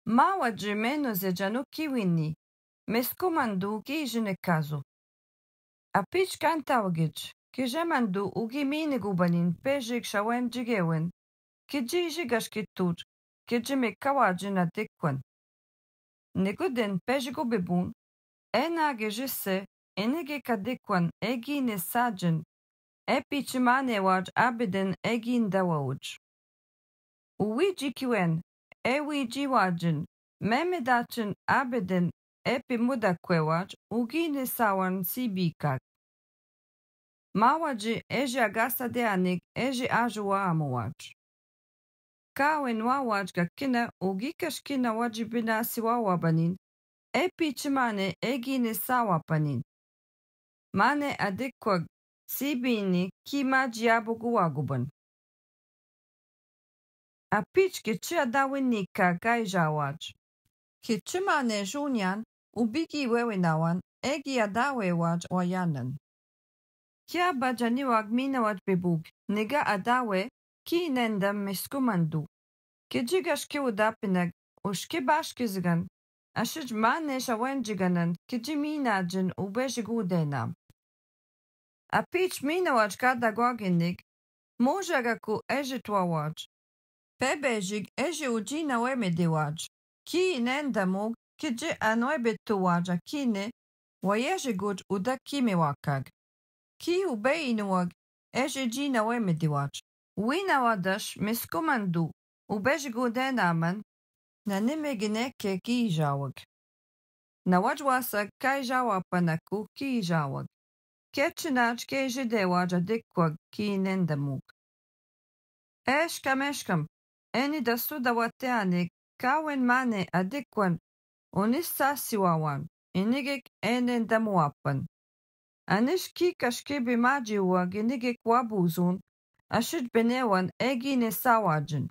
Małe menos edzano kiwini, mescomandu ki caso. A pitch cantawgich, ki jemandu ugi mine gubanin pejik shawen jigewen, ki jigash kituj, ki jime kawajin adekwan. Neguden pejigo bebun, ena gejisse, enege kadekwan egi ne sajen, epichimane waj abeden egin dawauj. Uwi jikiwen, ewi jiwajin, memedachin abeden epi mudakwewaj, ugine sawan sibikak. Mawaji eji agasa de anik eji ajuwa amuwaj. Kawen wawaj gakina ugikashkina wajibina siwawabanin, epi chimane egine sawapanin. Mane adekwag sibini kima jiabuguwaguban. A pitch ke chia dawinika gaijawaj. Ke chimane junyan ubiki wewinawan egi adawewaj wayanan. Kia bajaniwag minawaj bebug nega adawe ki nendam miskumandu. Ke jigash ke udapinag ushke bashkizgan. Ashij mane shawenjiganan ke jiminajin ubejigudenam. A pitch minawaj kada gwaginig mojagaku ejitwawaj. Pebejig eji ujina wemediwaj. Ki nendamug kije anoebetuwaja kine wayejiguj udakimewakag. Ki ubeinuwag eji jina wemediwaj. Winawadash miskumandu ubejigudenaman na nimegineke kijawag. Na wajwasa kaijawapanaku kijawag. Ketchinaj kejidewaj adekwag ki nendamug. Eshkam. Eni da sudawateanik kawen mane adekwan onissasiwawan inigek enen damuapan. Anish kikashkibi majiwag inigek wabuzun ashid benewan egine sawajin.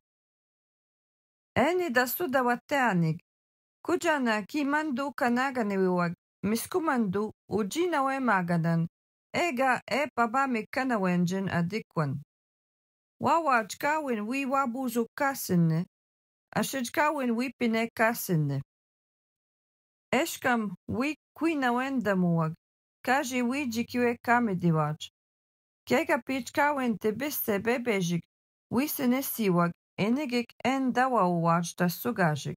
Eni da sudawateanik kujana ki mandu kanaganewiwag miskumandu ujina wemagadan ega babami kanawenjin adekwan. Wawaj kawin wi wabuzu kasinne, ashij kawin wi pine kasinne. Eshkam wi kwina wendamuwag, kaji wi jikiwe kamediwaj. Kega pich kawin tebisse bebejik, wi senesiwag, enigik en dawawaj da sugajik.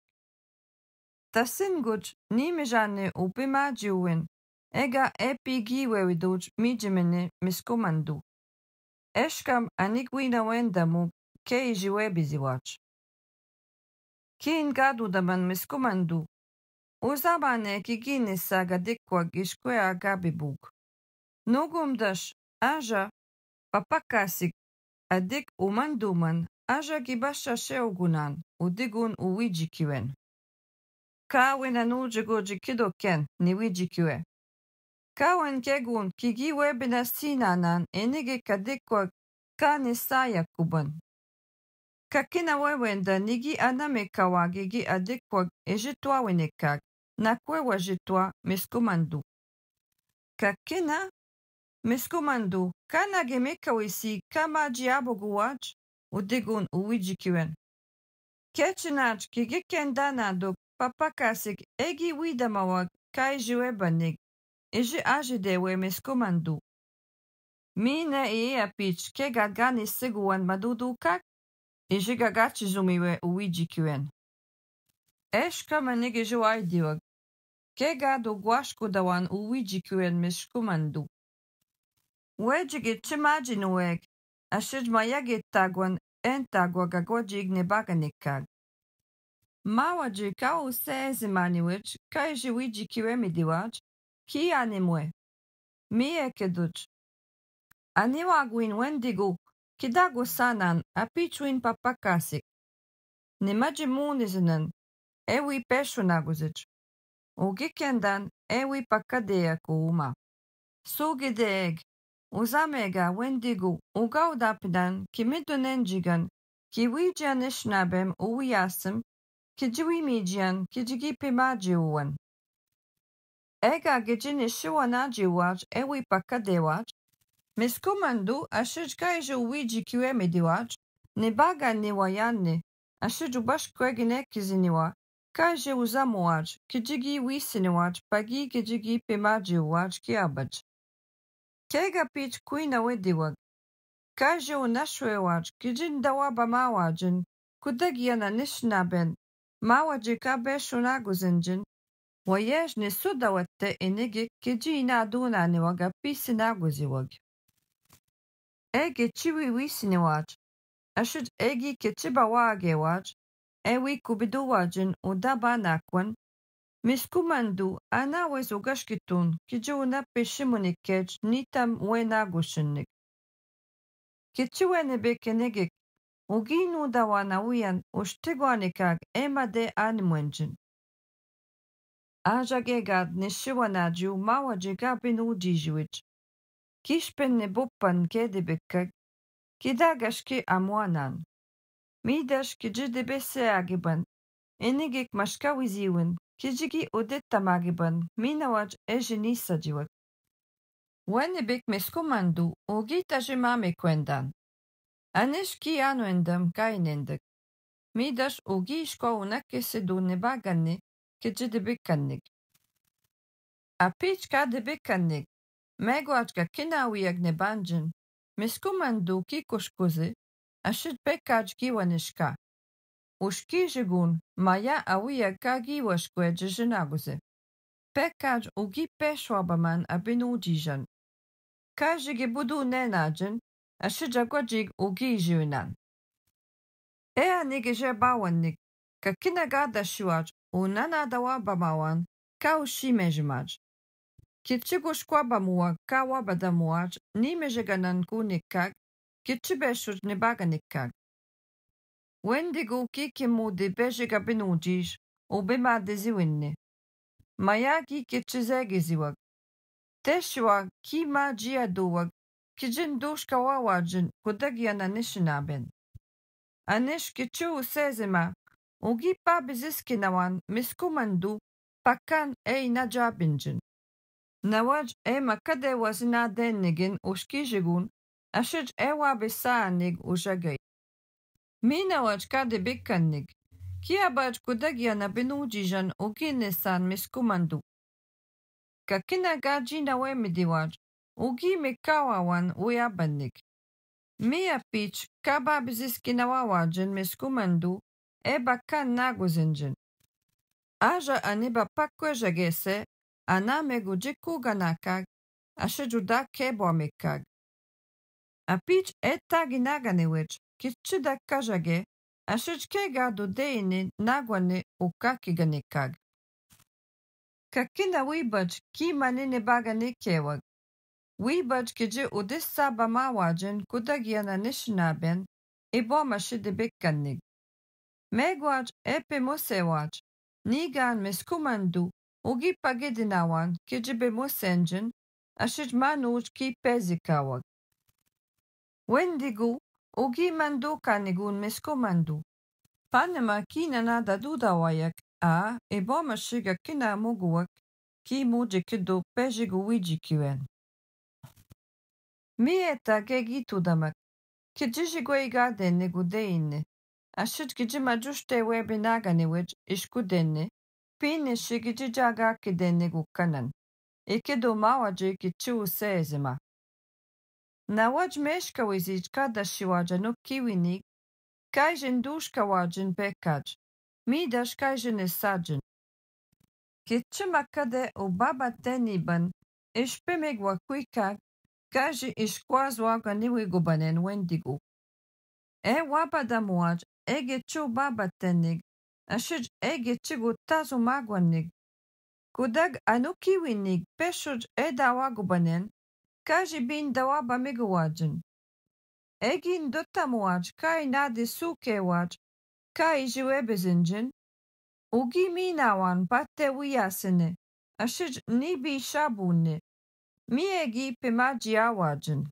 Tasinguj nimejane upimajiwin, ega epigiwe widuj mijimene miskumandu. Eshkam anikwina wendamu keiji webiziwaj. Kin gadudaman miskumandu. Uzabane kigine saga dikwa gishkwea gabibug. Nugumdash aja papakasik adik umanduman aja gibasha sheugunan udigun uwijikiwen. Kawen anujigoji kidoken ni wijikiwe. Kawen kegun kigi webina sinanan enige kadikwa kanisaya kuban. Kakina wewenda nigi anamekawa gigi adikwa ejitwa wenekak nakwewa jitwa miskumandu. Kakina miskumandu kana gemeka wisi kama jiaboguwaj udigun uwijikiwen. Kechinaj kigi kendanaduk papakasik egi widamawag kaijiwebanig. Eji ajidewe miskumandu. Mine apich ke gagani siguan madudukak, eji gagachi zumiwe uwijikuen. Eshka manige juaidiwag, ke gadu guashkudawan uwijikuen miskumandu. Wejige chimajinuweg, ashij mayagitagwan entagwa gagwajig nebaganikag. Mawaji ka usezimaniwich, ka eji wijikiwe midiwaj, ki animwe. Mie keduch. Aniwagwin wendigu, kidagu sanan, apichwin papakasik. Nimajimunizinan, ewi peshunaguzich. Ugikendan, ewi pakadea kuuma. Sugideeg, uzamega wendigu, ugaudapidan, kimidunenjigan, kiwijian ishnabem uwiasim, kijiwimijian, kijigipimajiuwan. Ega gejini shiwanajiwaj ewi pakadewaj, miskumandu ashijkaiju wijikiwe mediwaj, nibaga niwayanne, ashiju bashkwegine kiziniwa, Kaže uzamuač, kijigi wisiniwač, pagi kijigi pimajiwač kiabaj. Kega pich kuina wediwag. Kaže unashwewač, kijin dawaba mawajin, kudagiana nishnaben, mawajika beshunaguzinjin, wayej ni sudawatte enigi kijina adunani waga pisinaguziwag. Ege chiwi wisiniwač, ashid egi kichiba wagewaj, ewi kubiduwajin udaba nakwan, miskumandu anawez ugashkitun kijuna peshimunikej nitam wenagushinnik. Kichiwenebe kenegik, uginu dawana uyan ushtigwanikag emade animwenjin. Ajagegad nishiwanaju mawajiga binujijuij. Kishpen nebuppan kedebekag, kidagashki amwanan. Midash kijidebese agiban, enigik mashkawiziwin, kijigi odetamagiban, minawaj ejinisajiwak. Wenebik miskumandu, ugitajimame kwendan. Anishki anuendam kainendak. Midash ugishko unakesedu nebagane, kijidebekanik. Apich kadebekanik, megwajga kinawiyag nebanjin, miskumandu kikoshkuze, ashid pekaj giwanishka. Ushkijigun, maya awiyag kagiwashkwe jijinaguze. Pekaj ugi peshwabaman abinujijan. Kajigi budu nenajin, ashijagwajig ugi jiunan. Ea nigije bawannik, kakinagada shiwaj, unanadawabamawan, kaushimejimaj. Kichigushkwabamuwa kawabadamuaj, nimejiganan kunikag, kichibeshuj nebaganikag. Wendigu kikimu de bejiga binujish, ubima deziwinne. Mayagi kichizegiziwag. Teshiwag kima jiaduwag, kijin dushka wawajin kudagiana nishinaben. Anish kichu sezima, ugi pa biziskinawan miskumandu, pakan najabinjin. Nawaj makade wazina denigin ushkijigun, ashij bisaanig ujagay. Minawaj kade bikanig, kiabaj kudagiana binujijan uginisan miskumandu. Kakinaga jina wemidiwaj, ugi mikawawan uyabanig. Mia pich kababiziskinawawajan miskumandu, bakan naguzinjin. Aja aniba pakwejagese, anamegu jikuganakag, ashijuda kebwamikag. Apich etaginaganewej, kichida kajage, ashijkega dudeini nagwane ukakiganikag. Kakina wibaj ki manine baganikewag. Wibaj kiji udissa bamawajin kudagiana nishnaben, ibomashidibikanig. Megwaj musewaj, nigan miskumandu, ugi pagidinawan kijibe musenjin, ashijmanuj ki pezikawag. Wendigu, ugi mandukanigun miskumandu. Panama kina nada dudawayak, ibomashiga kina muguwak, ki mujikidu pejigu wijikiwen. Mieta gegitudamak, kijijigweiga denne gudeine, ashid kijimajushte webinaganiwej ishkudenne, pine shigijijaga kidenne gukanan, ikidu mawaji kichu sezima. Nawaj meshkawizij kada shiwajanuk kiwinik, kajin dushkawajin bekaj, midash kajin esajin. Kitchimakade ubaba teniban, ishpemegwa kwikag, kaji ishkwazwaga niwigubanen wendigu. Wabadamuaj, chu baba tenig, ashij chigu tazumagwanig. Kudag anukiwinig peshuj dawagubanen, kaji bin dawaba miguwajin. Egin dotamuaj kai nadi sukewaj, kai jiwebezinjin. Ugi minawan pate wiyasene, ashij nibi shabune. Miegi pimaji awajin.